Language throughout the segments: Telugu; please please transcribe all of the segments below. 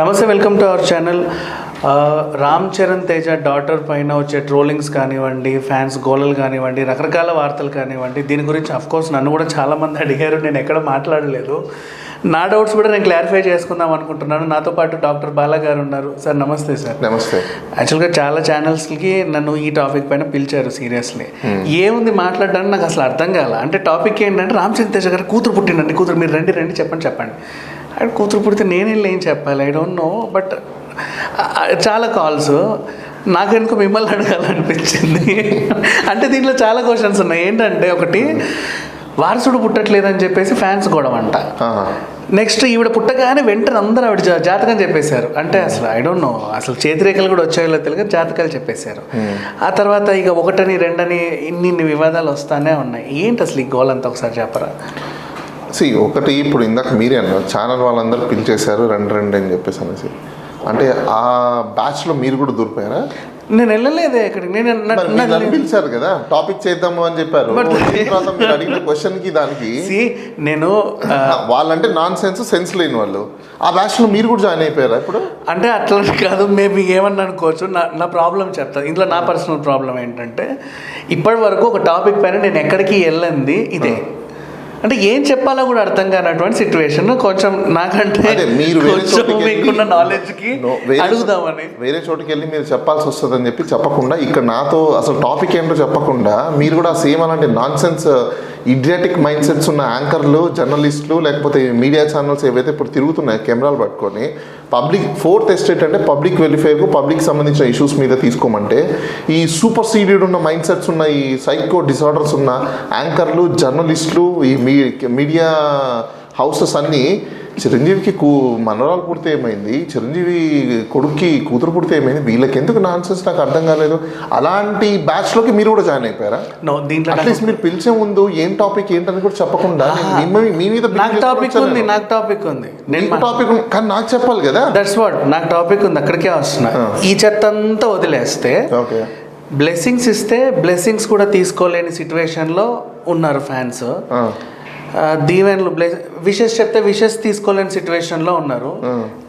నమస్తే, welcome to our channel. Ram Charan Teja daughter పైన వచ్చే ట్రోలింగ్స్ కానివ్వండి, ఫ్యాన్స్ గోలలు కానివ్వండి, రకరకాల వార్తలు కానివ్వండి, దీని గురించి అఫ్కోర్స్ నన్ను కూడా చాలామంది అడిగారు. నేను ఎక్కడ మాట్లాడలేదు. నా డౌట్స్ కూడా నేను క్లారిఫై చేసుకుందాం అనుకుంటున్నాను. నాతో పాటు డాక్టర్ బాలా గారు ఉన్నారు. సార్ నమస్తే. సార్ నమస్తే. యాక్చువల్గా చాలా ఛానల్స్కి నన్ను ఈ టాపిక్ పైన పిలిచారు సీరియస్లీ. ఏముంది మాట్లాడడానికి నాకు అసలు అర్థం కాల. అంటే టాపిక్ ఏంటంటే రామ్ చరణ్ తేజ గారు కూతురు పుట్టిందండి, కూతురు మీరు రండి చెప్పండి. అండ్ కూతురు పుడితే నేనేం ఏం చెప్పాలి, ఐ డోంట్ నో. బట్ చాలా కాల్స్ నాకెందుకు మిమ్మల్ని అడగాలనిపించింది. అంటే దీంట్లో చాలా క్వశ్చన్స్ ఉన్నాయి. ఏంటంటే ఒకటి, వారసుడు పుట్టట్లేదని చెప్పేసి ఫ్యాన్స్ గొడవ అంట. నెక్స్ట్ ఈవిడ పుట్టగానే వెంటనే అందరూ ఆవిడ జాతకం చెప్పేశారు. అంటే అసలు ఐ డోంట్ నో, అసలు చేతిరేఖలు కూడా వచ్చాయో తెలియదు, జాతకాలు చెప్పేశారు. ఆ తర్వాత ఇక 1, 2 ఇన్ని వివాదాలు వస్తానే ఉన్నాయి. ఏంటి అసలు ఈ గోల్ అంతా ఒకసారి చెప్పరా? ఒకటి, ఇప్పుడు ఇందాక మీరే అన్నారు ఛానల్ వాళ్ళందరూ పిలిచేశారు రండి అని చెప్పేసి అనేసి. అంటే ఆ బ్యాచ్లో మీరు కూడా దూరిపోయారా? నేను వెళ్ళలేదే ఇక్కడికి. నేను పిలిచారు కదా, టాపిక్ చేద్దాము అని చెప్పారు. తర్వాత మీరు అడిగిన క్వశ్చన్కి దానికి నేను వాళ్ళంటే నాన్ సెన్స్ లేని వాళ్ళు. ఆ బ్యాచ్లో మీరు కూడా జాయిన్ అయిపోయారా ఇప్పుడు? అంటే అట్లా కాదు, మేబీ ఏమన్నా అనుకోవచ్చు. నా ప్రాబ్లం చెప్తాను. ఇందులో నా పర్సనల్ ప్రాబ్లం ఏంటంటే, ఇప్పటి వరకు ఒక టాపిక్ పైన నేను ఎక్కడికి వెళ్ళింది ఇదే. అంటే ఏం చెప్పాలో కూడా అర్థం కానటువంటి సిచ్యువేషన్. కొంచెం నాకంటే మీకున్న నాలెడ్జ్కి అడుగుదామని వేరే చోటుకి వెళ్ళి మీరు చెప్పాల్సి వస్తుందని చెప్పి చెప్పకుండా, ఇక్కడ నాతో అసలు టాపిక్ ఏంటో చెప్పకుండా మీరు కూడా సేమ్ అలాంటి non sense idiotic mind sets ఉన్న యాంకర్లు, జర్నలిస్టులు, లేకపోతే మీడియా ఛానల్స్ ఏవైతే ఇప్పుడు తిరుగుతున్నాయి కెమెరాలు పట్టుకొని, పబ్లిక్ ఫోర్త్ ఎస్టేట్ అంటే పబ్లిక్ వెల్ఫేర్కు, పబ్లిక్ సంబంధించిన ఇష్యూస్ మీద తీసుకోమంటే, ఈ సూపర్ సీడెడ్ ఉన్న మైండ్ సెట్స్ ఉన్న, ఈ సైకో డిసార్డర్స్ ఉన్న యాంకర్లు, జర్నలిస్టులు, ఈ మీడియా హౌసెస్ అన్నీ చిరంజీవికి మనవరాలు పుడితే ఏమైంది, చిరంజీవి కొడుక్కి కూతురు పుడితే ఏమైంది, వీళ్ళకి ఎందుకు నాన్సెన్స్ నాకు అర్థం కాలేదు. అలాంటి బ్యాచ్లోకి మీరు కూడా జాయిన్ అయిపోయారా? అట్లీస్ట్ మీరు పిలిచే ముందు ఏం టాపిక్ ఏంటని కూడా చెప్పకుండా మీ మీద టాపిక్ ఉంది కానీ నాకు చెప్పాలి కదా. దట్స్ వాట్, నాకు టాపిక్ ఉంది, అక్కడికే వస్తున్నా. ఈ చెత్త అంతా వదిలేస్తే, బ్లెస్సింగ్స్ ఇస్తే బ్లెస్సింగ్స్ కూడా తీసుకోలేని సిచ్యువేషన్లో ఉన్నారు ఫ్యాన్స్. దీవెన్లు విషెస్ చెప్తే విషెస్ తీసుకోలేని సిచ్యువేషన్లో ఉన్నారు.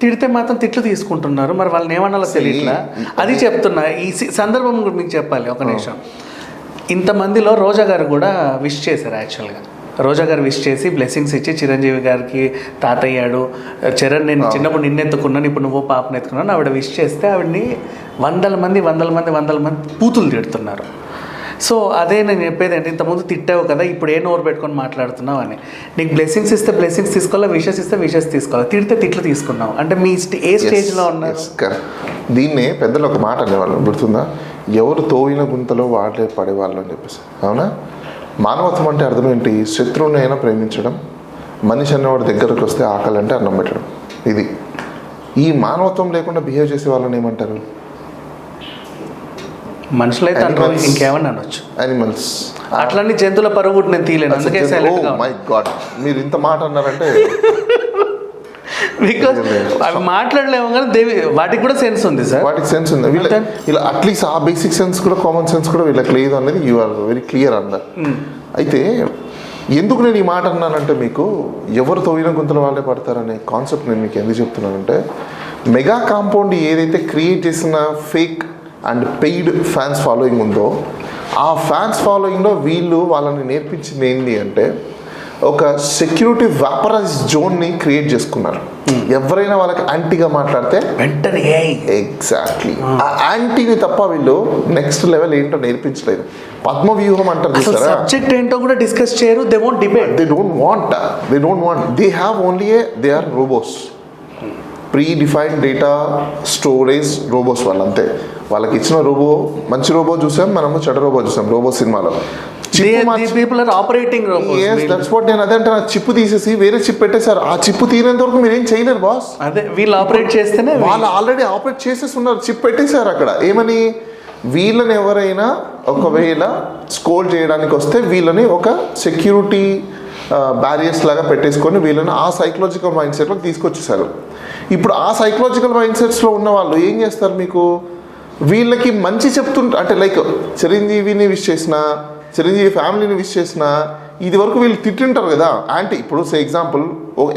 తిడితే మాత్రం తిట్లు తీసుకుంటున్నారు. మరి వాళ్ళని ఏమన్నా తెలియట్లా. అది చెప్తున్నా. ఈ సందర్భం మీకు చెప్పాలి ఒక నిమిషం. ఇంతమందిలో రోజా గారు కూడా విష్ చేశారు. యాక్చువల్గా రోజా గారు విష్ చేసి బ్లెస్సింగ్స్ ఇచ్చి, చిరంజీవి గారికి తాతయ్యాడు, చరణ్ నేను చిన్నప్పుడు నిన్నెత్తుకున్నాను, ఇప్పుడు నువ్వు పాపను ఎత్తుకున్నాను, ఆవిడ విష్ చేస్తే ఆవిడని వందల మంది పూతులు తిడుతున్నారు. సో అదే నేను చెప్పేది అంటే, ఇంతకుముందు తిట్టావు కదా, ఇప్పుడు ఏ నోరు పెట్టుకొని మాట్లాడుతున్నావు అని. నీకు బ్లెస్సింగ్స్ ఇస్తే బ్లెస్సింగ్స్ తీసుకోవాలి, విషెస్ ఇస్తే విషెస్ తీసుకోవాలి, తిడితే తిట్లు తీసుకున్నావు. అంటే మీ ఏ స్టేజ్లో ఉన్నారు? దీన్నే పెద్దలు ఒక మాట అనేవాళ్ళు, గుర్తుందా? ఎవరు తోయిన గుంతలో వాళ్ళే పడేవాళ్ళు అని చెప్పేసి. అవునా? మానవత్వం అంటే అర్థం ఏంటి? శత్రువుని అయినా ప్రేమించడం, మనిషి అనేవాడి దగ్గరకు వస్తే ఆకలి అంటే అన్నం పెట్టడం. ఇది ఈ మానవత్వం లేకుండా బిహేవ్ చేసే వాళ్ళని ఏమంటారు? మనుషులైతే ఇంకేమన్నా అనొచ్చు, యానిమల్స్. అట్లన్నీ జంతువుల పరువు నేను తీయలేను. అందుకే మై గాడ్, మీరు ఇంత మాట అన్నారంటే బికాస్ అవి మాట్లాడలేము కానీ వాటికి కూడా సెన్స్ ఉంది సార్. వాటికి సెన్స్ ఉంది. ఇలా అట్లీస్ట్ ఆ బేసిక్ సెన్స్ కూడా, కామన్ సెన్స్ కూడా వీళ్ళకి లేదు అనేది యు ఆర్ వెరీ క్లియర్ అందర్. అయితే ఎందుకు నేను ఈ మాట అన్నానంటే, మీకు ఎవరు తోయిన గుంతలు వాళ్ళే పడతారనే కాన్సెప్ట్ నేను మీకు ఎందుకు చెప్తున్నానంటే, మెగా కాంపౌండ్ ఏదైతే క్రియేట్ చేసిన fake and paid fans following ఉందో, ఆ ఫ్యాన్స్ ఫాలోయింగ్లో వీళ్ళు వాళ్ళని నేర్పించింది ఏంటి అంటే, ఒక సెక్యూరిటీ వ్యాపరైజ్ జోన్ని క్రియేట్ చేసుకున్నారు. ఎవరైనా వాళ్ళకి యాంటీగా మాట్లాడితే వెంటనే ఎగ్జాక్ట్లీ ఆ యాంటీని తప్ప వీళ్ళు నెక్స్ట్ లెవెల్ ఏంటో నేర్పించలేదు. పద్మవ్యూహం అంటారు చూసారా, సబ్జెక్ట్ ఏంటో కూడా డిస్కస్ చేయరు. They won't debate. They don't want. They have only they are robos, predefined data storage robos. వాళ్ళంతే. వాళ్ళకి ఇచ్చిన రోబో, మంచి రోబో చూసాం మనము, చెడ్డ రోబో చూసాం రోబో సినిమాలో. నేను అదంటే నా చిప్పు తీసేసి వేరే చిప్ పెట్టేశారు. ఆ చిప్పు తీరేంత వరకు మీరు ఏం చేయలేరు బాస్. అదే వీళ్ళు ఆపరేట్ చేస్తేనే, వాళ్ళు ఆల్రెడీ ఆపరేట్ చేసేసి ఉన్నారు. చిప్ పెట్టేశారు అక్కడ. ఏమని? వీళ్ళని ఎవరైనా ఒకవేళ స్కోల్ చేయడానికి వస్తే వీళ్ళని ఒక సెక్యూరిటీ బ్యారియర్స్ లాగా పెట్టేసుకొని వీళ్ళని ఆ సైకలాజికల్ మైండ్ సెట్లోకి తీసుకొచ్చేసారు. ఇప్పుడు ఆ సైకలాజికల్ మైండ్ సెట్స్లో ఉన్న వాళ్ళు ఏం చేస్తారు? మీకు వీళ్ళకి మంచి చెప్తుంటారు. అంటే లైక్ చిరంజీవిని విష్ చేసిన, చిరంజీవి ఫ్యామిలీని విష్ చేసిన, ఇది వరకు వీళ్ళు తిట్టింటారు కదా యాంటీ. ఇప్పుడు సే ఎగ్జాంపుల్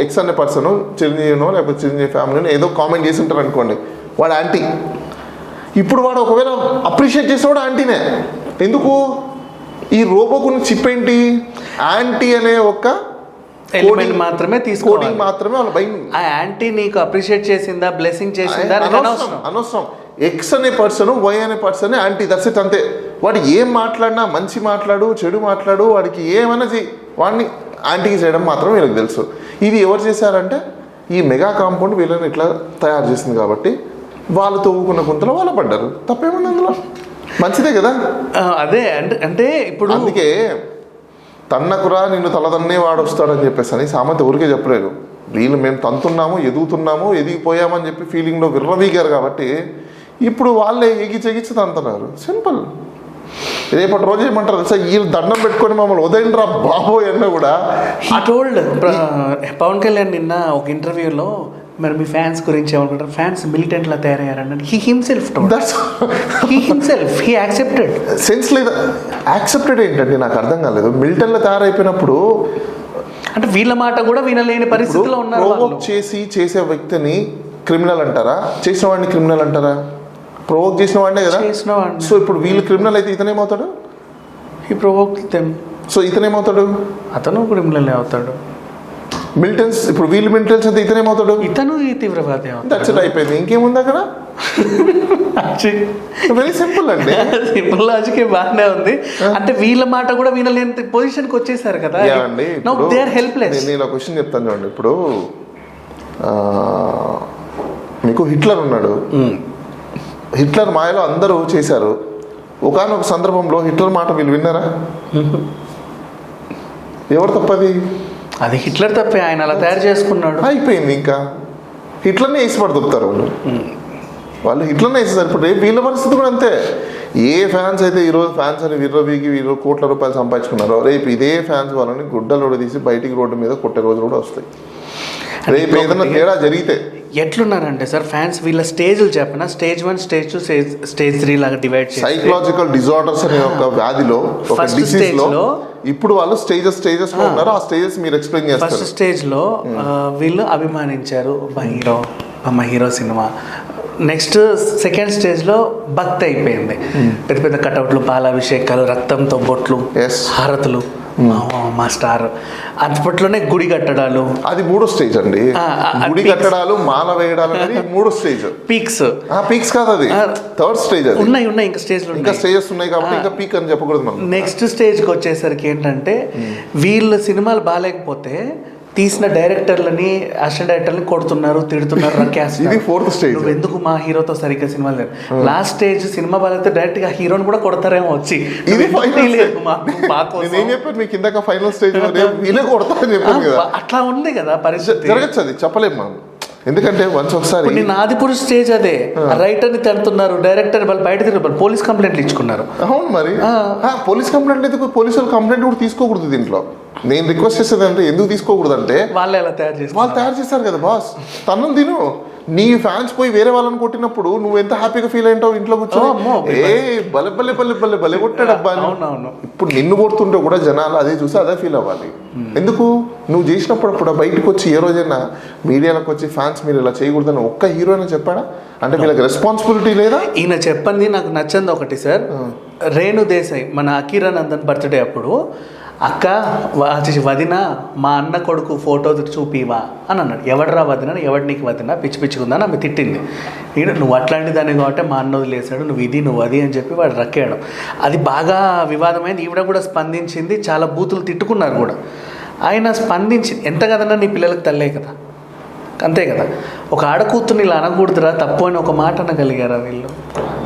ఎక్స్ అనే పర్సన్ చిరంజీవినో లేకపోతే చిరంజీవి ఫ్యామిలీనో ఏదో కామెంట్ చేసి ఉంటారు అనుకోండి, వాడు యాంటీ. ఇప్పుడు వాడు ఒకవేళ అప్రిషియేట్ చేసేవాడు యాంటీనే. ఎందుకు? ఈ రోబోకున్న చిప్ ఏంటి? యాంటీ అనే ఒక ఎలిమెంట్ మాత్రమే తీసుకోవాలి, మాత్రమే వాళ్ళ భయం. ఆ యాంటీ నీకు అప్రిషియేట్ చేసిందా, బ్లెస్సింగ్ చేసిందా అనవసరం. ఎక్స్ అనే పర్సన్, వై అనే పర్సన్ యాంటీ, దట్స్ ఇట్, అంతే. వాడు ఏం మాట్లాడినా, మంచి మాట్లాడు, చెడు మాట్లాడు, వాడికి ఏమైనా వాడిని యాంటీకి చేయడం మాత్రం వీళ్ళకి తెలుసు. ఇది ఎవరు చేశారంటే ఈ మెగా కాంపౌండ్ వీళ్ళని ఇట్లా తయారు చేసింది కాబట్టి వాళ్ళు తవ్వుకున్న గుంతలో వాళ్ళు పడ్డారు. తప్పేమన్నా అందులో? మంచిదే కదా. అదే అంటే ఇప్పుడు అందుకే తన్నకురా నిన్ను తలదన్నే వాడు వస్తాడని చెప్పేసి అని సామెత ఊరికే చెప్పలేదు. వీళ్ళు మేము తంతున్నాము, ఎదుగుతున్నాము, ఎదిగిపోయామని చెప్పి ఫీలింగ్లో విర్రవీగారు కాబట్టి ఇప్పుడు వాళ్ళే ఎగిచెగిచి తంతున్నారు. సింపుల్. రేపటి రోజు ఏమంటారు సార్, వీళ్ళు దండం పెట్టుకొని మమ్మల్ని వదిలిరా బాబోయ్ అన్న కూడా. హీ టోల్డ్ పవన్ కళ్యాణ్ నిన్న ఒక ఇంటర్వ్యూలో, మరి మీ ఫ్యాన్స్ గురించి ఏమనుకుంటారు, ఫ్యాన్స్ మిలిటెంట్ లా తయారయ్యారని హీ హిమ్సెల్ఫ్ యాక్సెప్టెడ్. సెన్స్ లేదా? యాక్సెప్టెడ్ ఏంటంటే నాకు అర్థం కాలేదు. మిలిటెంట్ లా తయారైపోయినప్పుడు అంటే వీళ్ళ మాట కూడా వినలేని పరిస్థితిలో ఉన్నారు. చేసే వ్యక్తిని క్రిమినల్ అంటారా? చేసిన వాడిని క్రిమినల్ అంటారా? ప్రొవోక్ చేసిన వాడినే కదా. సో ఇప్పుడు వీళ్ళు క్రిమినల్ అయితే ఇతనేమవుతాడు? He provoke them. సో ఇతనేమవుతాడు? అతను క్రిమినల్ అవుతాడు. మిలిటెన్స్, ఇప్పుడు వీళ్ళు మిలిటెన్స్ అయితే ఇతనేమవుతాడు? ఇతను ఈ తీవ్రవాది అవుతాడు. దట్స్ ఇట్, అయిపోయింది. ఇంకేముంది అక్కడ? వెరీ సింపుల్ అండి. సింపుల్ లాజిక్ బాగానే ఉంది. అంటే వీళ్ళ మాట కూడా వినలేని పొజిషన్కి వచ్చేసారు కదా. They are helpless. నేను ఒక క్వశ్చన్ చెప్తాను చూడండి. ఇప్పుడు మీకు హిట్లర్ ఉన్నాడు. హిట్లర్ మాయలో అందరూ చేశారు. ఒకానొక సందర్భంలో హిట్లర్ మాట వీళ్ళు విన్నారా? ఎవరు తప్పది? అది హిట్లర్ తప్పే. ఆయన అలా తయారు చేసుకున్నాడు, అయిపోయింది. ఇంకా హిట్లర్ని వేసి పడుతుంటారు వాళ్ళు హిట్లర్ని వేసేసారు. ఇప్పుడు రేపు వీళ్ళ పరిస్థితి కూడా అంతే. ఏ ఫ్యాన్స్ అయితే ఈరోజు ఫ్యాన్స్ అని విర్రవీగి వీళ్ళు కోట్ల రూపాయలు సంపాదించుకున్నారో, రేపు ఇదే ఫ్యాన్స్ వాళ్ళని గుడ్డలోడ తీసి బయటికి రోడ్డు మీద కొట్టే రోజులు కూడా వస్తాయి. రేపు ఏదైనా తేడా జరిగితే ఎట్లున్నారంటే సార్ ఫ్యాన్స్, వీళ్ళ స్టేజ్లు చెప్పిన స్టేజ్ 1, స్టేజ్ 2, స్టేజ్ 3 లాగా డివైడ్ చేసి, సైకలాజికల్ డిజార్డర్స్ అనే ఒక వ్యాధిలో, ఒక డిసీజ్ లో ఇప్పుడు వాళ్ళు స్టేజెస్ లో ఉన్నారు. ఆ స్టేజెస్ మీరు ఎక్స్ప్లెయిన్ చేస్తారు. ఫస్ట్ స్టేజ్ లో వీళ్ళు అభిమానించారు మా hero cinema. Next second stage లో భక్తి అయిపోయింది. పెద్ద పెద్ద కటౌట్లు, పాలాభిషేకాలు, రక్తంతో బొట్లు, హారతులు, మా స్టార్. అప్పట్లోనే గుడి కట్టడాలు, అది మూడో స్టేజ్ అండి. గుడి కట్టడాలు, మాల వేయడాలు అనేది మూడో స్టేజ్. పీక్స్ కాదు, అది థర్డ్ స్టేజ్. అది ఉన్నాయి ఇంకా స్టేజెస్ ఉన్నాయి కాబట్టి ఇంకా పీక్ అని చెప్పకూడదు మనం. నెక్స్ట్ స్టేజ్కి వచ్చేసరికి ఏంటంటే వీళ్ళ సినిమాలు బాగాలేకపోతే తీసిన డైరెక్టర్లని, అసిస్టెంట్ డైరెక్టర్ని కొడుతున్నారు, తిడుతున్నారు, ఇది ఫోర్త్ స్టేజ్. నువ్వు ఎందుకు మా హీరోతో సరిగ్గా సినిమాలు లేదు. లాస్ట్ స్టేజ్ సినిమా బాగాలేకపోతే డైరెక్ట్ గా హీరోని కూడా కొడతారేమో వచ్చి. ఇది నేను చెప్పాను మీకు ఇందాక, ఫైనల్ స్టేజ్ వీళ్ళే కొడతారని చెప్పాను కదా. అట్లా ఉంది కదా పరిస్థితి. జరగచ్చు, అది చెప్పలేము మనం. ఎందుకంటే ఒకసారి నేను ఆదిపురుష్ స్టేజ్ అదే, రైటర్ ని తడుతున్నారు, డైరెక్టర్ వాళ్ళు బయట తిరుగుతారు, పోలీస్ కంప్లైంట్లు ఇచ్చుకున్నారు. అవును మరి పోలీస్ కంప్లైంట్ ఎందుకు? పోలీసులు కంప్లైంట్ కూడా తీసుకోకూడదు దీంట్లో. నేను రిక్వెస్ట్ చేసేది అంటే ఎందుకు తీసుకోకూడదు అంటే, వాళ్ళు తయారు చేస్తారు కదా బాస్. తన్నం తిను. నీ ఫ్యాన్స్ పోయి వేరే వాళ్ళని కొట్టినప్పుడు నువ్వు ఎంత హ్యాపీగా ఫీల్ అయింటావు ఇంట్లో కూర్చొని. బలే కొట్టాడు అబ్బా. ఇప్పుడు నిన్ను కొడుతుంటే కూడా జనాలు అదే చూసి అదే ఫీల్ అవ్వాలి. ఎందుకు? నువ్వు చేసినప్పుడు బయటకు వచ్చి ఏ రోజైనా మీడియాలోకి వచ్చి ఫ్యాన్స్ మీరు ఇలా చేయకూడదని ఒక్క హీరో అయినా చెప్పాడా? అంటే వీళ్ళకి రెస్పాన్సిబిలిటీ లేదా? ఈయన చెప్పండి. నాకు నచ్చింది ఒకటి సార్, రేణు దేశాయ్ మన అకిరానందన్ బర్త్డే అప్పుడు, అక్క వదిన మా అన్న కొడుకు ఫోటో చూపివా అని అన్నాడు. ఎవడరా వదిన, ఎవడు నీకు వదిన, పిచ్చికుందని ఆమె తిట్టింది. నువ్వు అట్లాంటి దాన్ని కాబట్టి మా అన్న వదిలేసాడు, నువ్వు అది అని చెప్పి వాడు రక్కాడు. అది బాగా వివాదమైంది. ఈవిడ కూడా స్పందించింది, చాలా బూతులు తిట్టుకున్నారు కూడా. ఆయన స్పందించి, ఎంత కదన్నా నీ పిల్లలకు తల్లే కదా, అంతే కదా. ఒక ఆడకూతుర్ని ఇలా అనకూడదురా, తప్పు అని ఒక మాట అనగలిగారా వీళ్ళు?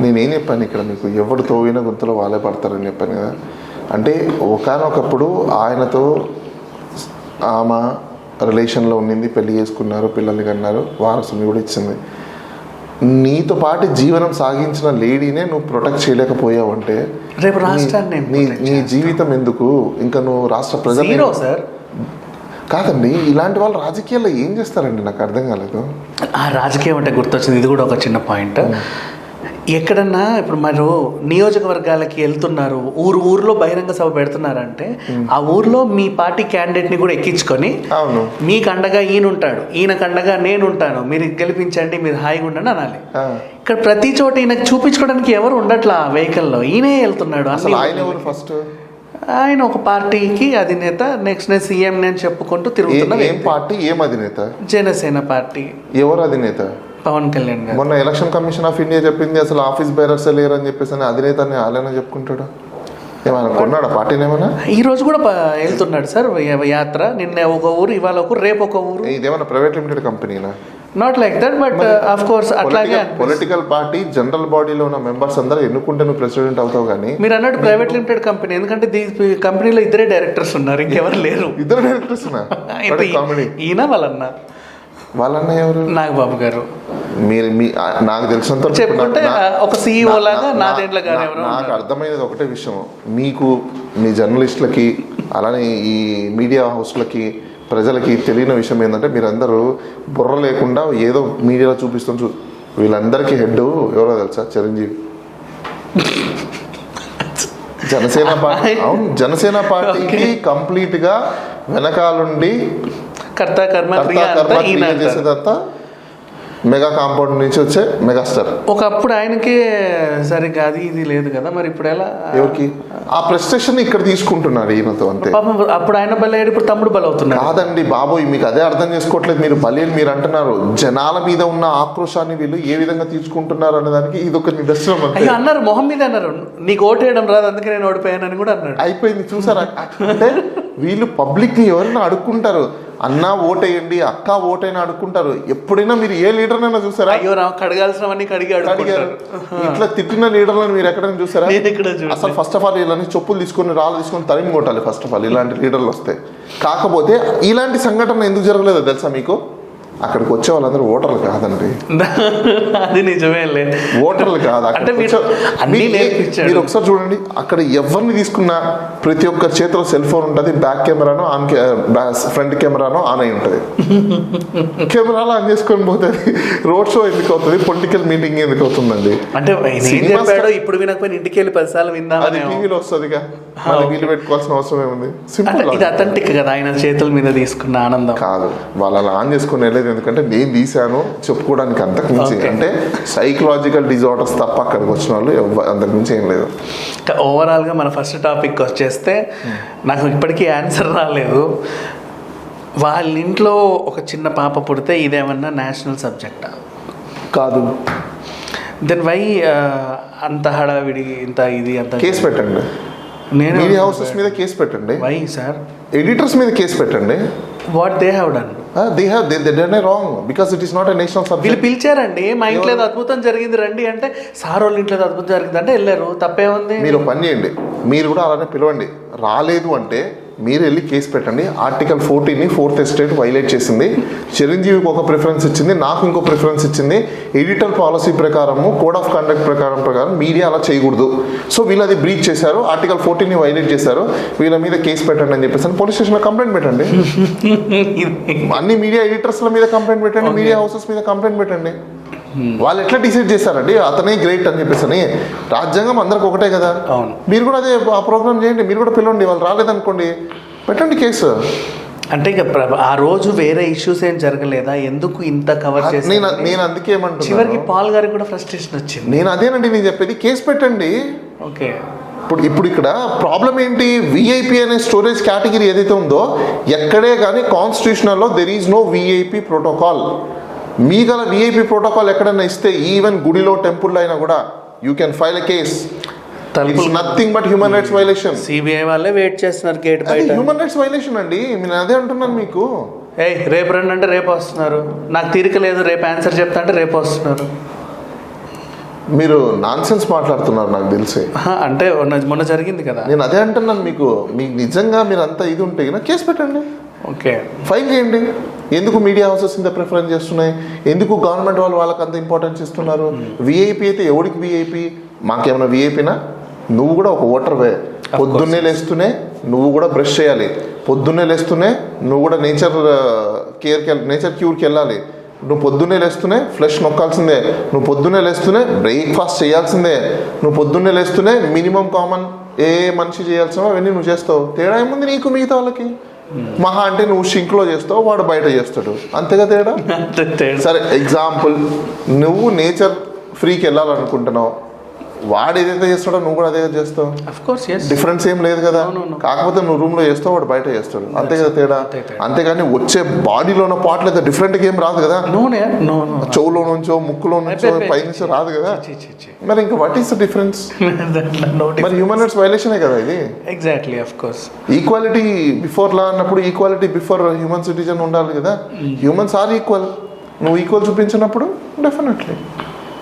నేనేం చెప్పాను ఇక్కడ మీకు, ఎవడు తోవిన గుంతలో వాళ్ళే పడతారని చెప్పాను కదా. అంటే ఒకనొకప్పుడు ఆయనతో ఆమె రిలేషన్లో ఉండింది, పెళ్లి చేసుకున్నారు, పిల్లల్ని కన్నారు, వారసుని కూడా ఇచ్చింది. నీతో పాటు జీవనం సాగించిన లేడీనే నువ్వు ప్రొటెక్ట్ చేయలేకపోయావు అంటే రేపు రాష్ట్రాన్ని నీ జీవితం ఎందుకు? ఇంకా నువ్వు రాష్ట్ర ప్రజలు సార్ కాదండి. ఇలాంటి వాళ్ళు రాజకీయాల్లో ఏం చేస్తారండి? నాకు అర్థం కాలేదు. ఆ రాజకీయం అంటే గుర్తొచ్చింది, ఇది కూడా ఒక చిన్న పాయింట్. ఎక్కడన్నా ఇప్పుడు మీరు నియోజకవర్గాలకి వెళ్తున్నారు, ఊర్లో బహిరంగ సభ పెడుతున్నారంటే ఆ ఊర్లో మీ పార్టీ క్యాండిడేట్ని కూడా ఎక్కించుకొని అవును మీకు అండగా ఈయన ఉంటాడు, ఈయనకు అండగా నేను ఉంటాను, మీరు గెలిపించండి, మీరు హాయిగా ఉండండి అనాలి. ఇక్కడ ప్రతి చోట ఈయనకు చూపించుకోవడానికి ఎవరు ఉండట్లా వెహికల్లో, ఈయనే వెళ్తున్నాడు. అసలు ఆయన ఎవరు ఫస్ట్? ఆయన ఒక పార్టీకి అధినేత, నెక్స్ట్ నేను సీఎం నేను చెప్పుకుంటూ తిరుగుతున్నా. ఏం పార్టీ, ఏం అధినేత? జనసేన పార్టీ. ఎవరు అధినేత? పవన్ కళ్యాణ్ గారు. మొన్న ఎలక్షన్ కమిషన్ ఆఫ్ ఇండియా చెప్పింది అసలు ఆఫీస్ బేరర్స్ లేరు అని చెప్పేసి అధినేతని ఆలైనా చెప్పుకుంటాడు. ఏమైనా కొన్నాడా పార్టీని ఏమైనా? ఈ రోజు కూడా వెళ్తున్నాడు సార్ యాత్ర. నిన్న ఒక ఊరు, ఇవాళ ఒక ఊరు, రేపు ఒక ఊరు. ఇదేమన్నా ప్రైవేట్ లిమిటెడ్ కంపెనీనా? Not like that, but of course అట్లాగే పొలిటికల్ పార్టీ జనరల్ బాడీలో ఉన్న మెంబర్స్ అందరూ ఎన్నుకుంటే నువ్వు ప్రెసిడెంట్ అవుతావు. కానీ మీరు అన్నట్టు ప్రైవేట్ లిమిటెడ్ కంపెనీ, ఎందుకంటే కంపెనీలో ఇద్దరే డైరెక్టర్స్ ఉన్నారు, ఇంకెవరు లేరు. ఇద్దరు డైరెక్టర్స్ ఈయన వాళ్ళన్న ఎవరు? నాగబాబు గారు. మీరు నాకు తెలిసినంత చెప్పుకుంటే ఒక CEO లాగా నాదేండ్ల గారు. నాకు అర్థమైనది ఒకటే విషయం, మీకు మీ జర్నలిస్టులకి అలానే ఈ మీడియా హౌస్లకి ప్రజలకి తెలియని విషయం ఏంటంటే మీరందరూ బుర్ర లేకుండా ఏదో మీడియాలో చూపిస్తాం. వీళ్ళందరికీ హెడ్ ఎవరో తెలుసా? చిరంజీవి. జనసేన పార్టీ, అవును జనసేన పార్టీకి కంప్లీట్ గా వెనకాలండి కర్త కర్మ చేసేదంతా మెగా కాంపౌండ్ నుంచి వచ్చే మెగాస్టార్. ఒకప్పుడు ఆయనకే సరిగ్గా అది ఇది లేదు కదా, మరి ఇప్పుడు ఎలా? ఎవరికి ఆ ప్రెస్టేషన్ ఇక్కడ తీసుకుంటున్నాడు ఈయనతో అంతే. అప్పుడు ఆయన బలయ్యాడు, ఇప్పుడు తమ్ముడు బలవుతున్నాడు. కాదండి బాబోయ్, మీకు అదే అర్థం చేసుకోవట్లేదు. మీరు బలియని మీరు అంటున్నారు, జనాల మీద ఉన్న ఆక్రోశాన్ని వీళ్ళు ఏ విధంగా తీసుకుంటున్నారు అనేదానికి ఇది ఒక నిదర్శనం. అయ్యో అన్నారు, మొహం మీద అన్నారు, నీకు ఓటేయడం రాదు అందుకే నేను ఓడిపోయానని కూడా అన్నాడు. అయిపోయింది చూసారా? అంటే వీళ్ళు పబ్లిక్ ని ఎవరైనా అడుక్కుంటారు, అన్న ఓటేయండి, అక్క ఓటైనా అడుక్కుంటారు. ఎప్పుడైనా మీరు ఏ లీడర్నైనా చూసారా? అయ్యో కడగాల్సినవన్నీ అడిగారు. ఇట్లా తిట్టిన లీడర్లను మీరు ఎక్కడైనా చూసారా? అసలు ఫస్ట్ ఆఫ్ ఆల్ వీళ్ళని చెప్పులు తీసుకొని రాళ్ళు తీసుకొని తరిమి కొట్టాలి ఫస్ట్ ఆఫ్ ఆల్ ఇలాంటి లీడర్లు వస్తే. కాకపోతే ఇలాంటి సంఘటన ఎందుకు జరగలేదో తెలుసా మీకు? అక్కడికి వచ్చే వాళ్ళందరూ ఓటర్లు కాదండి. అది నిజమే, ఓటర్లు కాదు. మీరు ఒకసారి చూడండి, అక్కడ ఎవరిని తీసుకున్నా ప్రతి ఒక్కరి చేతిలో సెల్ ఫోన్ ఉంటుంది, బ్యాక్ కెమెరానో ఫ్రంట్ కెమెరానో ఆన్ అయి ఉంటుంది. కెమెరాలో ఆన్ చేసుకొని పోతుంది. రోడ్ షో ఎందుకు అవుతుంది, పొలిటికల్ మీటింగ్ ఎందుకు అవుతుందండి? అంటే ఇప్పుడు వినకపోయినా ఇంటికి వెళ్ళి 10 సార్లు విందాం, అది టీవీలో వస్తుందిగా, వీలు పెట్టుకోవాల్సిన అవసరం ఏముంది? సింపుల్. ఇది అథెంటిక్ కదా, ఆయన చేతుల మీద తీసుకున్న ఆనందం కాదు. వాళ్ళు ఆన్ చేసుకుని వెళ్ళేది ఎందుకంటే నేను తీశాను చెప్పుకోవడానికి, అంతకు మించి అంటే సైకలాజికల్ డిజార్డర్స్ తప్ప అక్కడికి వచ్చిన వాళ్ళు అంతకు మించి ఏం లేదు. ఓవరాల్గా మన ఫస్ట్ టాపిక్ వచ్చేస్తే నాకు ఇప్పటికీ ఆన్సర్ రాలేదు. వాళ్ళ ఇంట్లో ఒక చిన్న పాప పుడితే ఇదేమన్నా నేషనల్ సబ్జెక్టా? కాదు. దెన్ వై అంత హడావిడి, ఇంత ఇది అంత కేసు పెట్టండి. నేను మీడియా హౌసెస్ మీద కేసు పెట్టండి. Why sir? ఎడిటర్స్ మీద కేసు పెట్టండి. What they have done? they done it wrong because it is not a national subject. వీళ్ళు పిలిచారండి, మా ఇంట్లో అద్భుతం జరిగింది రండి అంటే, సార్ వాళ్ళ ఇంట్లో అద్భుతం జరిగింది అంటే వెళ్ళారు, తప్పేముంది? మీరు పని చేయండి, మీరు కూడా అలానే పిలవండి. రాలేదు అంటే మీరు వెళ్ళి కేసు పెట్టండి. ఆర్టికల్ 14ని 4th ఎస్టేట్ వైలేట్ చేసింది. చిరంజీవికి ఒక ప్రిఫరెన్స్ ఇచ్చింది, నాకు ఇంకో ప్రిఫరెన్స్ ఇచ్చింది. ఎడిటర్ పాలసీ ప్రకారము, కోడ్ ఆఫ్ కండక్ట్ ప్రకారం మీడియా అలా చేయకూడదు. సో వీళ్ళు అది బ్రీచ్ చేశారు, ఆర్టికల్ 14ని వైలేట్ చేశారు, వీళ్ళ మీద కేసు పెట్టండి అని చెప్పేసి పోలీస్ స్టేషన్లో కంప్లైంట్ పెట్టండి. అన్ని మీడియా ఎడిటర్స్ల మీద కంప్లైంట్ పెట్టండి, మీడియా హౌసెస్ మీద కంప్లైంట్ పెట్టండి. వాళ్ళు ఎట్లా డిసైడ్ చేశారండి అతనే గ్రేట్ అని చెప్పేసి? రాజ్యాంగం అందరికి ఒకటే కదా. మీరు కూడా అదే ఆ ప్రోగ్రామ్ చేయండి, మీరు కూడా పిలవండి. వాళ్ళు రాలేదనుకోండి, పెట్టండి కేసు. అంటే ఇక ఆ రోజు వేరే ఇష్యూస్ ఏం జరగలేదా? ఎందుకు ఇంత కవర్ చేసి? నేను అందుకే ఏమంటున్నా, చివరికి పాల్ గారికి కూడా ఫ్రస్ట్రేషన్ వచ్చింది. నేను అదేనండి నేను చెప్పేది, కేసు పెట్టండి. ఓకే, ఇప్పుడు ఇక్కడ ప్రాబ్లం ఏంటి? విఐపి అనే స్టోరేజ్ కేటగిరీ ఏదైతే ఉందో, ఎక్కడే కానీ కాన్స్టిట్యూషనల్లో there is no VIP protocol. మీ గల విఐపి ప్రోటోకాల్ ఎక్కడైనా ఇస్తే, ఈవెన్ గుడిలో టెంపుల్లో అయినా కూడా you can file a case. It's nothing but human rights violation. CBI వాళ్ళే వెయిట్ చేస్తున్నారు గేట్ బయట. హ్యూమన్ రైట్స్ వైలేషన్ అండి, నేను అదే అంటున్నాను మీకు. రేపు రండి అంటే రేపు వస్తున్నారు, నాకు తీరిక లేదు రేపు ఆన్సర్ చెప్తా అంటే రేపు వస్తున్నారు. మీరు నాన్ సెన్స్ మాట్లాడుతున్నారు నాకు తెలిసి. అంటే మొన్న జరిగింది కదా, నేను అదే అంటున్నాను మీకు. మీకు నిజంగా మీరు అంతా ఇది ఉంటే కేసు పెట్టండి, ఓకే, ఫైల్ చేయండి. ఎందుకు మీడియా హౌసెస్ ఇంత ప్రిఫరెన్స్ చేస్తున్నాయి? ఎందుకు గవర్నమెంట్ వాళ్ళు వాళ్ళకి అంత ఇంపార్టెన్స్ ఇస్తున్నారు? విఐపి అయితే ఎవరికి విఐపి? మాకేమైనా విఐపినా? నువ్వు కూడా ఒక ఓటర్వే. పొద్దున్నే లేస్తూనే నువ్వు కూడా బ్రష్ చేయాలి, పొద్దున్నే లేస్తూనే నువ్వు కూడా నేచర్ క్యూర్కి వెళ్ళాలి, నువ్వు పొద్దున్నే లేస్తూనే ఫ్లెష్ నొక్కాల్సిందే, నువ్వు పొద్దున్నే లేస్తూనే బ్రేక్ఫాస్ట్ చేయాల్సిందే, నువ్వు పొద్దున్నే లేస్తూనే మినిమం కామన్ ఏ మనిషి చేయాల్సినో అవన్నీ నువ్వు చేస్తావు. తేడా ఏముంది నీకు మిగతా వాళ్ళకి? మహా అంటే నువ్వు షింక్లో చేస్తావు, వాడు బయట చేస్తాడు, అంతేగా తేడా. సరే ఎగ్జాంపుల్, నువ్వు నేచర్ ఫ్రీకి వెళ్ళాలనుకుంటున్నావు, వాడు ఏదైతే చేస్తాడో నువ్వు కూడా అదే చేస్తావు. డిఫరెన్స్ ఏం లేదు కదా. కాకపోతే నువ్వు రూమ్లో చేస్తావు, వాడు బయట చేస్తాడు, అంతే కదా తేడా. అంతేగాని వచ్చే బాడీలో ఉన్న పార్ట్లు అయితే డిఫరెంట్గా ఏం రాదు కదా. చెవులో నుంచో ముక్కులో నుంచో పైనుంచో రాదు కదా. మరి ఇంకా వాట్ ఈస్ ద డిఫరెన్స్? మరి హ్యూమన్ రైట్స్ వైలేషనే కదా ఇది. Exactly, of course. Equality before law అన్నప్పుడు ఈక్వాలిటీ బిఫోర్ హ్యూమన్ సిటిజన్ ఉండాలి కదా. Humans are equal. నువ్వు ఈక్వల్ చూపించినప్పుడు definitely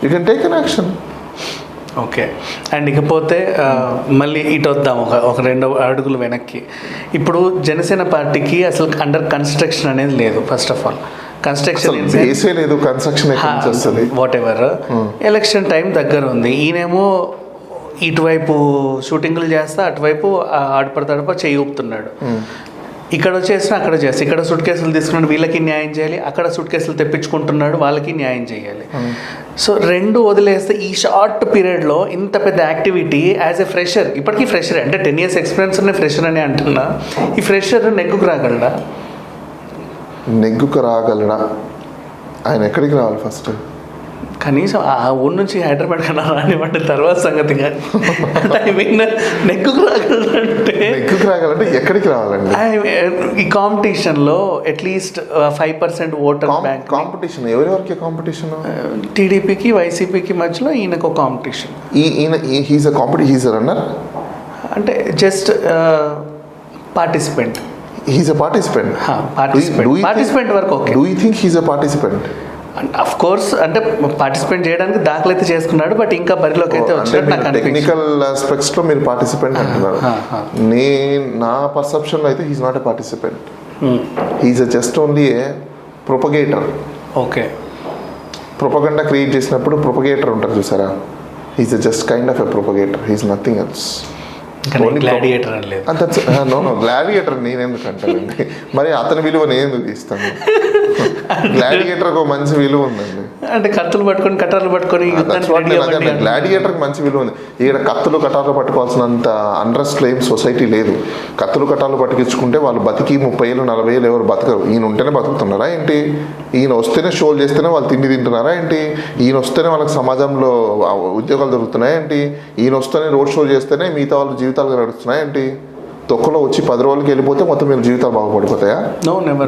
you can take an action. Okay. And ఇకపోతే మళ్ళీ ఇటు వద్దాం ఒక 2 అడుగులు వెనక్కి. ఇప్పుడు జనసేన పార్టీకి అసలు అండర్ కన్స్ట్రక్షన్ అనేది లేదు. ఫస్ట్ ఆఫ్ ఆల్ కన్స్ట్రక్షన్ లేదు, construction what ever. Election time దగ్గర ఉంది. ఈయనేమో ఇటువైపు షూటింగ్లు చేస్తా, అటువైపు ఆడపడతాడప చేయి ఊపుతున్నాడు. ఇక్కడ వచ్చేసిన అక్కడ చేస్తా, ఇక్కడ సూట్ కేసులు తీసుకున్నాడు, వీళ్ళకి న్యాయం చేయాలి, అక్కడ సూట్ కేసులు తెప్పించుకుంటున్నాడు, వాళ్ళకి న్యాయం చేయాలి. సో 2 వదిలేస్తే ఈ షార్ట్ పీరియడ్లో ఇంత పెద్ద యాక్టివిటీ యాజ్ ఎ ఫ్రెషర్, ఇప్పటికీ ఫ్రెషర్ అంటే 10 years ఎక్స్పీరియన్స్ ఉన్న ఫ్రెషర్ అని అంటున్నా, ఈ ఫ్రెషర్ నెగ్గుకు రాగలడా? నెగ్గుకు రాగలడా? ఆయన ఎక్కడికి రావాలి ఫస్ట్? కనీసం ఆ ఊరు నుంచి హైదరాబాద్ కన్నా రానివ్వండి, తర్వాత సంగతి. కానీ ఐ మీన్ నెగ్గుకు రాగలంటే ఎక్కడికి రావాలండి? ఈ కాంపిటీషన్లో అట్లీస్ట్ 5% ఓటర్ బ్యాంక్. కాంపిటీషన్ ఎవరెవరికి కాంపిటీషన్? టీడీపీకి వైసీపీకి మధ్యలో ఈయనకు కాంపిటీషన్. హీస్ అ రన్నర్ అంటే just participant. He's a participant. Participant వరకు okay. Do you think he's a participant? Of course, అంటే పార్టిసిపేట్ చేయడానికి దాఖలు అయితే చేసుకున్నాడు, బట్ ఇంకా బరిలోకి అయితే వచ్చినట్టు టెక్నికల్ ఆస్పెక్ట్స్ లో మీరు పార్టిసిపెంట్ అంటున్నారు. నా పర్సెప్షన్ లో అయితే he's not a participant. He's just only a propagator. Okay. Propaganda create చేసినప్పుడు ప్రొపగేటర్ ఉంటారు చూసారా, he's just kind of a propagator. He's nothing else. Gladiator అని లేదు. నో గ్లాడియేటర్ నేనెందుకు అంటానండి, మరి అతని విలువ నేను ఎందుకు తీస్తాను? గ్లాడియేటర్ ఒక మంచి విలువ ఉందండి. అంటే కత్తులు పట్టుకొని కటార్లు పట్టుకొని గ్లాడియేటర్ మంచి విలువ ఉంది. ఇక్కడ కత్తులు కటార్లు పట్టుకోవాల్సినంత అండర్స్ట్ ఏం సొసైటీ లేదు. కత్తులు కటార్లు పట్టుకించుకుంటే వాళ్ళు బతికి 30 ఏళ్ళు 40 ఏళ్ళు ఎవరు బతకరు. ఈయన ఉంటేనే బతుకుతున్నారా ఏంటి? ఈయన వస్తేనే షోలు చేస్తేనే వాళ్ళు తిండి తింటున్నారా ఏంటి? ఈయన వస్తేనే వాళ్ళకి సమాజంలో ఉద్యోగాలు దొరుకుతున్నాయా ఏంటి? ఈయన వస్తేనే రోడ్ షో చేస్తేనే మిగతా వాళ్ళు జీవితాలు గడుస్తున్నాయా ఏంటి? తొక్కలో వచ్చి 10 రోజులకి వెళ్ళిపోతే మొత్తం మీరు జీవితాలు బాగుపడిపోతాయా?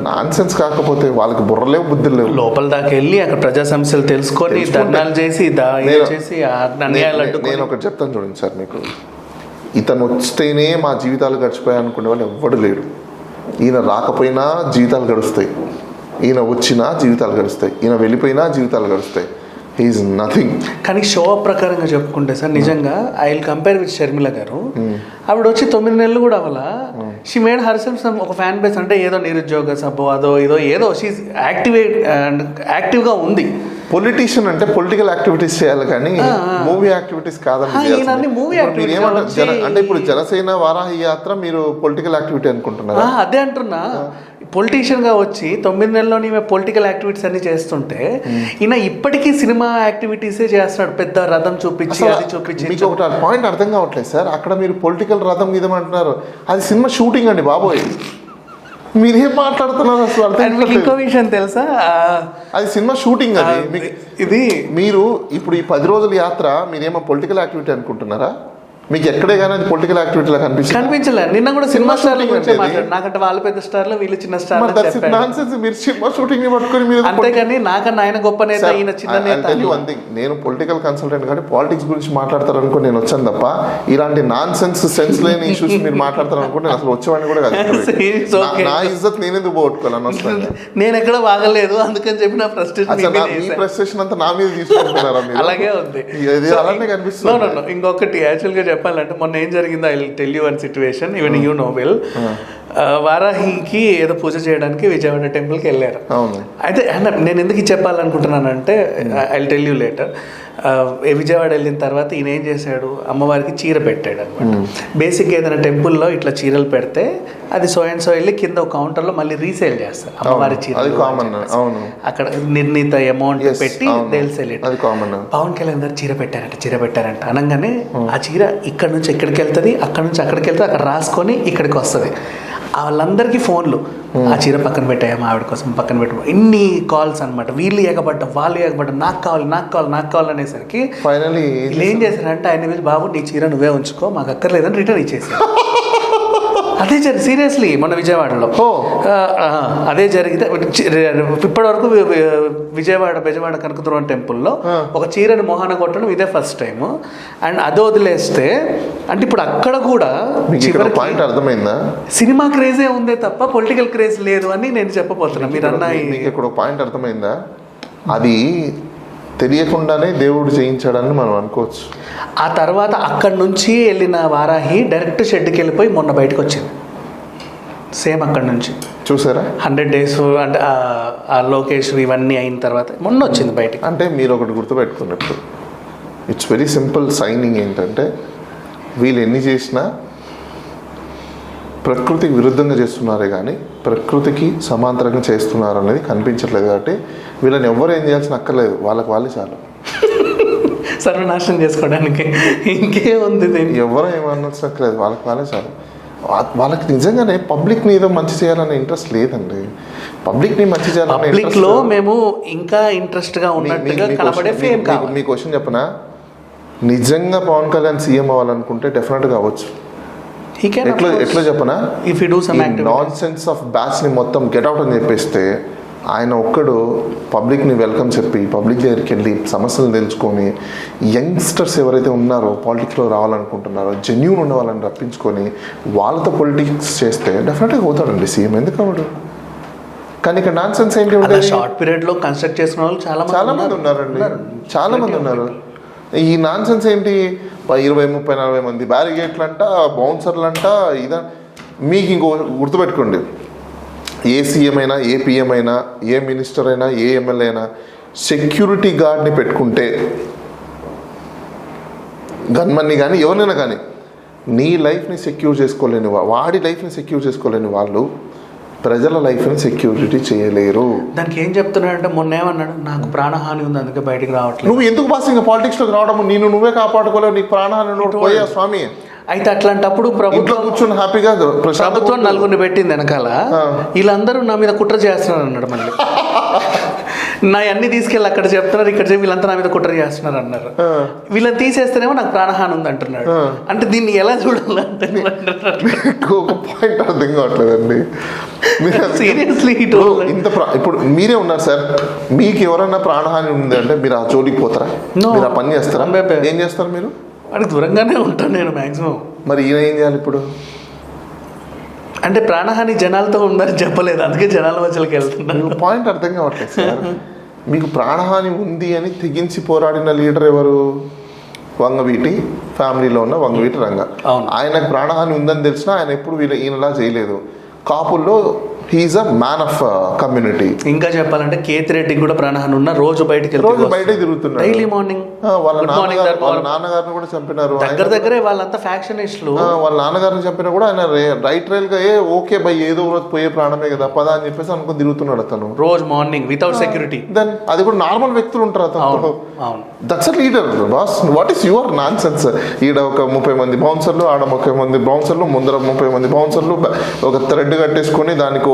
Non sense. కాకపోతే వాళ్ళకి బుర్రలేవు, బుద్ధులు లేవు. లోపల దాకా వెళ్ళి అక్కడ ప్రజా సమస్యలు తెలుసుకొని ధర్నాలు చేసి నేను ఒకటి చెప్తాను చూడండి సార్, మీకు ఇతను వస్తేనే మా జీవితాలు గడిచిపోయాయి అనుకునే వాళ్ళు ఎవ్వడు లేడు. ఈయన రాకపోయినా జీవితాలు గడుస్తాయి, ఈయన వచ్చినా జీవితాలు గడుస్తాయి, ఈయన వెళ్ళిపోయినా జీవితాలు గడుస్తాయి. He's nothing. కానీ షో ప్రకారంగా చెప్పుకుంటే సార్, నిజంగా I will compare with Sharmila గారు. ఆవిడ వచ్చి 9 నెలలు కూడా అవ్వాలా, షీ మేడ్ హర్ సెల్ఫ్ ఒక ఫ్యాన్ బేస్. అంటే ఏదో నిరుద్యోగ సభ అదో ఏదో షీఈ్ యాక్టివ్గా ఉంది. పొలిటీషియన్ అంటే పొలిటికల్ యాక్టివిటీస్ చేయాలి కానీ మూవీ యాక్టివిటీస్ కాదని. మూవీ అంటే ఇప్పుడు జనసేన వారాహి యాత్ర మీరు పొలిటికల్ యాక్టివిటీ అనుకుంటున్నారా? అదే అంటున్నా. పొలిటీషియన్ గా వచ్చి 9 నెలల్లో పొలిటికల్ యాక్టివిటీస్ అన్ని చేస్తుంటే ఈయన ఇప్పటికీ సినిమా యాక్టివిటీసే చేస్తున్నాడు. పెద్ద రథం చూపించి అది చూపించి. మీకు ఒక పాయింట్ అర్థం కావట్లేదు సార్, అక్కడ మీరు పొలిటికల్ రథం ఇదమంటున్నారు, అది సినిమా షూటింగ్ అండి బాబోయ్. మీరేం మాట్లాడుతున్నారు అసలు? ఇంకో విషయం తెలుసా, అది సినిమా షూటింగ్. అది ఇది మీరు ఇప్పుడు ఈ 10 రోజుల యాత్ర మీరేమో పొలిటికల్ యాక్టివిటీ అనుకుంటున్నారా? మీకు ఎక్కడే కానీ అది పొలిటికల్ యాక్టివిటీ కనిపించలే. నిన్న కూడా సినిమా స్టార్ల గురించి మాట్లాడు. నాకంటే వాళ్ళు పెద్ద స్టార్లు, వీళ్ళు చిన్న స్టార్లు. మీరు సినిమా షూటింగ్ పట్టుకొని మీరు అంతేగాని నాకన్నా ఆయన గొప్ప నేత, ఈయన చిన్న నేత. నేను పొలిటికల్ కన్సల్టెంట్ కానీ పాలిటిక్స్ గురించి మాట్లాడతారు అనుకో నేను వచ్చాను తప్ప, ఇలాంటి నాన్ సెన్స్ లేని ఇష్యూస్ మీరు మాట్లాడతారు అనుకుంటే నేను అసలు వచ్చేవాడిని కూడా కాదు. నా ఇజ్జత్ నేనెందుకు పోగొట్టుకోవాలని వస్తాను. నేను ఎక్కడ బాగలేదు అందుకని చెప్పి నా ఫ్రస్ట్రేషన్ అంతా నా మీద తీసుకుంటున్నారా? అలాగే ఉంది, అలానే కనిపిస్తుంది. ఇంకొకటి యాక్చువల్ గా చెప్పాలంటే మొన్న ఏం జరిగిందో I will tell you one situation. Even you know well. వారాహికి ఏదో పూజ చేయడానికి విజయవాడ టెంపుల్కి వెళ్ళారు. అయితే నేను ఎందుకు చెప్పాలనుకుంటున్నానంటే I will tell you later. Vijayawada వెళ్ళిన తర్వాత ఈయన ఏం చేశాడు, అమ్మవారికి చీర పెట్టాడు అనమాట. బేసిక్గా ఏదైనా టెంపుల్లో ఇట్లా చీరలు పెడితే అది సో అండ్ సో వెళ్ళి కింద ఒక కౌంటర్లో మళ్ళీ రీసేల్ చేస్తారు అమ్మవారి చీర. అక్కడ నిర్ణీత అమౌంట్ పెట్టి పవన్ కళ్యాణ్ గారు చీర పెట్టారంట అనగానే ఆ చీర ఇక్కడ నుంచి ఎక్కడికి వెళ్తుంది, అక్కడ నుంచి అక్కడికి వెళ్తే అక్కడ రాసుకొని ఇక్కడికి వస్తుంది. వాళ్ళందరికీ ఫోన్లు, ఆ చీర పక్కన పెట్టాము ఆవిడ కోసం, పక్కన పెట్టాము, ఇన్ని కాల్స్ అనమాట. వీళ్ళు ఏకపడ్డ వాళ్ళు ఏకపడ్డ నాకు కావాలి అనేసరికి ఫైనల్లీ ఏం చేశారంటే ఆయన మీద, బాబు నీ చీర నువ్వే ఉంచుకో, మాకు అక్కర్లేదని రిటర్న్ ఇచ్చేసారు. అదే జరిగింది సీరియస్లీ మన విజయవాడలో. అదే జరిగితే ఇప్పటివరకు బెజవాడ కనకదుర్గం టెంపుల్లో ఒక చీరని మొహాన కొట్టడం ఇదే ఫస్ట్ టైం. అండ్ అదే వదిలేస్తే అంటే ఇప్పుడు అక్కడ కూడా పాయింట్ అర్థమైందా, సినిమా క్రేజే ఉందే తప్ప పొలిటికల్ క్రేజ్ లేదు అని నేను చెప్పబోతున్నా. మీరు అన్నాయి ఇక్కడ పాయింట్ అర్థమైందా, అది తెలియకుండానే దేవుడు చేయించాడని మనం అనుకోవచ్చు. ఆ తర్వాత అక్కడి నుంచి వెళ్ళిన వారాహి డైరెక్ట్ షెడ్కి వెళ్ళిపోయి మొన్న బయటకు వచ్చింది. సేమ్ అక్కడి నుంచి చూసారా 100 days అంటే ఆ లోకేష్ ఇవన్నీ అయిన తర్వాత మొన్న వచ్చింది బయటకు. అంటే మీరు ఒకటి గుర్తుపెట్టుకున్నట్టు ఇట్స్ వెరీ సింపుల్ సైనింగ్ ఏంటంటే, వీళ్ళు ఎన్ని చేసినా ప్రకృతికి విరుద్ధంగా చేస్తున్నారే కానీ ప్రకృతికి సమాంతరంగా చేస్తున్నారు అనేది కనిపించట్లేదు. కాబట్టి వీళ్ళని ఎవ్వరు ఏం చేయాల్సిన అక్కర్లేదు, వాళ్ళే చాలు సర్వనాశనం చేసుకోవడానికి. ఇంకేముంది, ఎవరో ఏమన్నక్కర్లేదు, వాళ్ళే చాలు. వాళ్ళకి నిజంగానే పబ్లిక్ని ఏదో మంచి చేయాలనే ఇంట్రెస్ట్ లేదండి. పబ్లిక్ని మంచి చేయాలనే పబ్లిక్లో మేము ఇంకా ఇంట్రెస్ట్గా ఉన్నట్టుగా కనబడే ఫేమ్ కావాలి. మీ క్వశ్చన్ చెప్పనా, నిజంగా పవన్ కళ్యాణ్ సీఎం అవ్వాలనుకుంటే డెఫినెట్గా అవ్వచ్చు. ఎట్లా చెప్పనా, నాన్ సెన్స్ ఆఫ్ బ్యాచ్ని మొత్తం గెట్అవుట్ అని చెప్పేస్తే ఆయన ఒక్కడు పబ్లిక్ని వెల్కమ్ చెప్పి పబ్లిక్ దగ్గరికి వెళ్ళి సమస్యలను తెలుసుకొని యంగ్స్టర్స్ ఎవరైతే ఉన్నారో పాలిటిక్స్లో రావాలనుకుంటున్నారో జెన్యూన్ ఉన్న వాళ్ళని రప్పించుకొని వాళ్ళతో పొలిటిక్స్ చేస్తే డెఫినెట్గా అవుతాడండి సీఎం, ఎందుకు అవ్వడు? కానీ ఇక్కడ నాన్ సెన్స్ ఏంటి ఉంటే షార్ట్ పీరియడ్లో కన్స్ట్రక్ట్ చేసిన వాళ్ళు చాలా మంది ఉన్నారండి, చాలా మంది ఉన్నారు. ఈ నాన్ సెన్స్ ఏంటి, 20, 30, 40 మంది బ్యారిగేట్లు అంట, బౌన్సర్లు అంట, మీకు ఇంకో గుర్తుపెట్టుకోండి, ఏ సీఎం అయినా, ఏ పిఎం అయినా, ఏ మినిస్టర్ అయినా, ఏ ఎమ్మెల్యే అయినా సెక్యూరిటీ గార్డ్ని పెట్టుకుంటే, గన్మన్ని కానీ ఎవరినైనా కానీ, నీ లైఫ్ని సెక్యూర్ చేసుకోలేని వాడి లైఫ్ని సెక్యూర్ చేసుకోలేని వాళ్ళు ప్రజల లైఫ్ని సెక్యూరిటీ చేయలేరు. దానికి ఏం చెప్తున్నాడంటే, మొన్న ఏమన్నాడు, నాకు ప్రాణహాని ఉంది అందుకే బయటికి రావట్లేదు. నువ్వు ఎందుకు బాస్ ఇంకా పాలిటిక్స్లోకి రావడం, నువ్వే కాపాడుకోలేవు, నీకు ప్రాణహాని పోయా స్వామి. అయితే అట్లాంటప్పుడు ప్రభుత్వం కూర్చొని హ్యాపీగా ప్రభుత్వం 4 పెట్టింది వెనకాల, వీళ్ళందరూ నా మీద కుట్ర చేస్తున్నారు అన్నాడు. మళ్ళీ నా అన్ని తీసుకెళ్ళి అక్కడ చెప్తున్నారు, ఇక్కడ వీళ్ళంతా నా మీద కుట్ర చేస్తున్నారు అన్నారు. వీళ్ళని తీసేస్తేనేమో నాకు ప్రాణహాని ఉంది అంటున్నాడు. అంటే దీన్ని ఎలా చూడాలంటే ఒక పాయింట్ అర్థం కావట్లేదండి సీరియస్లీ. ఇప్పుడు మీరే ఉన్నారు సార్, మీకు ఎవరైనా ప్రాణహాని ఉంది అంటే మీరు ఆ జోలికి పోతారా, మీరు ఆ పని చేస్తారా, ఏం చేస్తారు మీరు? వాడికి దూరంగానే ఉంటాను నేను మ్యాక్సిమం. మరి ఈయన ఏం చేయాలి ఇప్పుడు? అంటే ప్రాణహాని జనాలతో ఉందని చెప్పలేదు, అందుకే జనాల మధ్యలోకి వెళ్తున్నాను. పాయింట్ అర్థం కావట్లేదు సార్. మీకు ప్రాణహాని ఉంది అని తెగించి పోరాడిన లీడర్ ఎవరు? వంగవీటి ఫ్యామిలీలో ఉన్న వంగవీటి రంగ. ఆయనకు ప్రాణహాని ఉందని తెలిసినా ఆయన ఎప్పుడు ఈయనలా చేయలేదు. కాపుల్లో he's a man of community. ఇంకా చెప్పాలంటే కేతిరెడ్డికి కూడా ప్రాణహాని ఉన్న రోజు బయటకి తిరుగుతున్నారు, డైలీ మార్నింగ్. వాళ్ళ నాన్నగారిని కూడా చంపినారు, దగ్గరే వాళ్ళంతా ఫ్యాక్షనిస్టులు. వాళ్ళ నాన్నగారిని చంపినా కూడా ఆయన రైట్ రైల్ గా ఓకే బై ఏదో రోజు పోయే ప్రాణమే కదా పదా అని చెప్పేసి అనుకుని తిరుగుతున్నాడు అతను రోజు మార్నింగ్ వితౌట్ సెక్యూరిటీ. దెన్ అది కూడా నార్మల్ వ్యక్తులు ఉంటారు అతను. That's a leader boss. What is your non sense? ఈడ ఒక 30 మంది బౌన్సర్లు, ఆడ 30 మంది బౌన్సర్లు, ముందర 30 మంది బౌన్సర్లు, ఒక థ్రెడ్ కట్టేసుకొని దానికి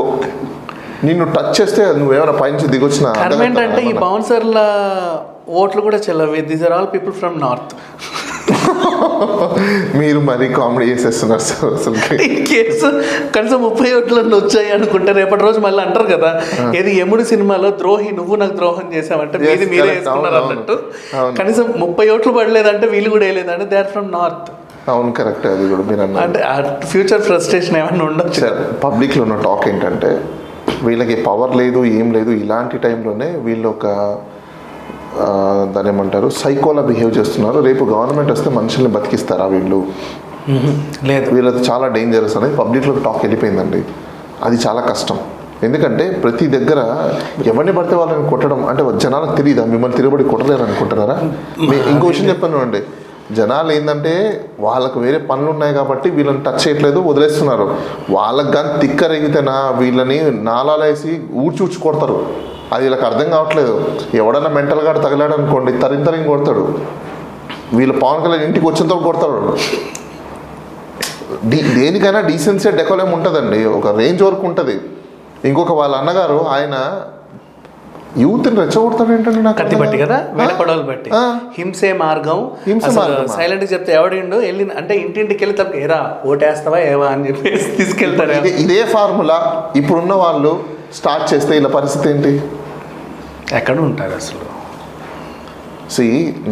నిన్ను టచ్ చేస్తే నువ్వేమైనా పైనుంచి దిగొచ్చిన. అంటే ఈ బౌన్సర్ల ఓట్లు కూడా చెల్లవి. These are all people from north. మీరు మరీ కామెడీ చేసేస్తున్నారు సార్. అసలు కేసు కనీసం 30 ఓట్లన్నీ వచ్చాయి అనుకుంటే రేపటి రోజు మళ్ళీ అంటారు కదా, ఏది యముడు సినిమాలో ద్రోహి నువ్వు నాకు ద్రోహం చేసావంటే మీది మీరే వేసుకున్నారు అన్నట్టు. కనీసం 30 ఓట్లు పడలేదంటే వీళ్ళు కూడా వేయలేదంటే దే ఆర్ ఫ్రమ్ నార్త్. అవును కరెక్ట్, అది కూడా మీరు అంటే ఫ్యూచర్ ఫ్రస్ట్రేషన్ ఏమైనా ఉండొచ్చు. పబ్లిక్లో ఉన్న టాక్ ఏంటంటే వీళ్ళకి పవర్ లేదు, ఏం లేదు, ఇలాంటి టైంలోనే వీళ్ళు ఒక దాని ఏమంటారు సైకోలా బిహేవ్ చేస్తున్నారు. రేపు గవర్నమెంట్ వస్తే మనుషుల్ని బతికిస్తారా వీళ్ళు? లేదు, వీళ్ళది చాలా డేంజరస్ అనేది పబ్లిక్లో టాక్ వెళ్ళిపోయిందండి. అది చాలా కష్టం. ఎందుకంటే ప్రతి దగ్గర ఎవరిని పడితే వాళ్ళని కొట్టడం అంటే జనాలకు తెలియదా మిమ్మల్ని తిరగబడి కొట్టలేరు అనుకుంటున్నారా? ఇంకో విషయం చెప్పాను అండి, జనాలు ఏంటంటే వాళ్ళకు వేరే పనులు ఉన్నాయి కాబట్టి వీళ్ళని టచ్ చేయట్లేదు, వదిలేస్తున్నారు. వాళ్ళకి కానీ తిక్కరేగితేనా వీళ్ళని నాలాలేసి ఊడ్చి కొడతారు. అది వీళ్ళకి అర్థం కావట్లేదు. ఎవడన్నా మెంటల్ గాడు తగిలాడు అనుకోండి, తరిం కొడతాడు. వీళ్ళ పవన్ కళ్యాణ్ ఇంటికి వచ్చినంత కొడతాడు. దేనికైనా డీసెన్సీ డెకోలేం ఉంటుందండి, ఒక రేంజ్ వరకు ఉంటుంది. ఇంకొక వాళ్ళ అన్నగారు ఆయన యూత్ని రెచ్చగొడతాడు ఏంటంటే నాకు కత్తిపట్టి కదా వెడపడవలు బట్టి హింసే మార్గం సైలెంట్ చెప్తే ఎవడిండు వెళ్ళి అంటే ఇంటింటికి వెళ్ళి తప్ప ఏరా ఓటేస్తావా ఏవా అని చెప్పేసి తీసుకెళ్తారు. ఇదే ఫార్ములా ఇప్పుడున్న వాళ్ళు స్టార్ట్ చేస్తే ఇలా పరిస్థితి ఏంటి? ఎక్కడ ఉంటారు అసలు?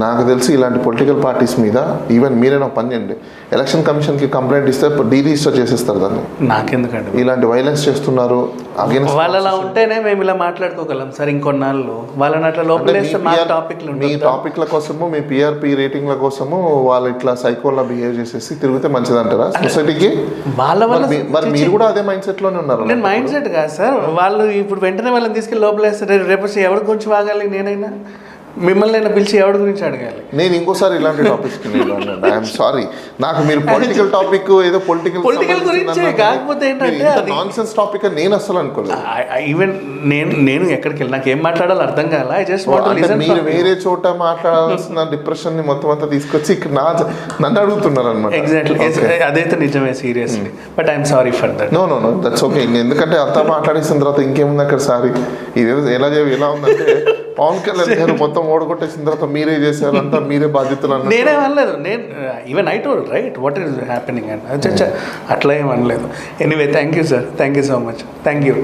నాకు తెలిసి ఇలాంటి పొలిటికల్ పార్టీస్ మీద ఈవెన్ మీరైనా పని చేయండి, ఎలక్షన్ కమిషన్కి కంప్లైంట్ ఇస్తే డీరిజిస్టర్ చేసేస్తారు దాన్ని. నాకెందుకండి ఇలాంటి వైలెన్స్ చేస్తున్నారు వాళ్ళలా ఉంటేనే మేము ఇలా మాట్లాడుకోగలం సార్. ఇంకొన్నాళ్ళు వాళ్ళని అట్లా లోపలేస్తే మా టాపిక్లు మీ టాపిక్ల కోసము మీ పిఆర్పి రేటింగ్ల కోసము వాళ్ళు ఇట్లా సైకోల్లా బిహేవ్ చేసేసి తిరిగితే మంచిదంటారా సొసైటీకి? వాళ్ళ వల్ల మరి మీరు కూడా అదే మైండ్ సెట్ లోనే ఉన్నారు. నేను మైండ్ సెట్ కాదు సార్, వాళ్ళు ఇప్పుడు వెంటనే వాళ్ళని తీసుకెళ్ళి లోపలేస్తారు. రేపు ఎవరి గురించి వాగాలి? నేనైనా మిమ్మల్ని అయినా పిలిచి ఎవరి గురించి అడగాలి? నేను ఇంకోసారి ఇలాంటి టాపిక్స్ ఐఎమ్ సారీ, నాకు మీరు పొలిటికల్ టాపిక్ ఏదో పొలిటికల్ గురించి కాకపోతే ఏంటంటే నాన్సెన్స్ టాపిక్ నేను అసలు అనుకోలేదు. ఈవెన్ నేను ఎక్కడికి వెళ్ళి నాకు ఏం మాట్లాడాలో అర్థం కాల. ఐ జస్ట్ వాంట్ మీరు వేరే చోట మాట్లాడాల్సిన డిప్రెషన్ ని మొత్తం అంతా తీసుకొచ్చి ఇక్కడ నన్ను అడుగుతున్నారు అనమాట. ఎగ్జాక్ట్లీ, అదైతే నిజమే seriously. But I'm sorry for that. No that's okay. ఎందుకంటే అంతా మాట్లాడేసిన తర్వాత ఇంకేముంది అక్కడ సారీ ఇదేదో ఎలా ఉందంటే పవన్ కళ్యాణ్ గారు మొత్తం ఓడగొట్టేసిన తర్వాత మీరే చేశారు అంతా మీరే బాధ్యతలు అన్నారు. నేనేం అనలేదు. Even I told right what is happening అని అట్లా ఏం అనలేదు. Anyway thank you sir, thank you so much, thank you.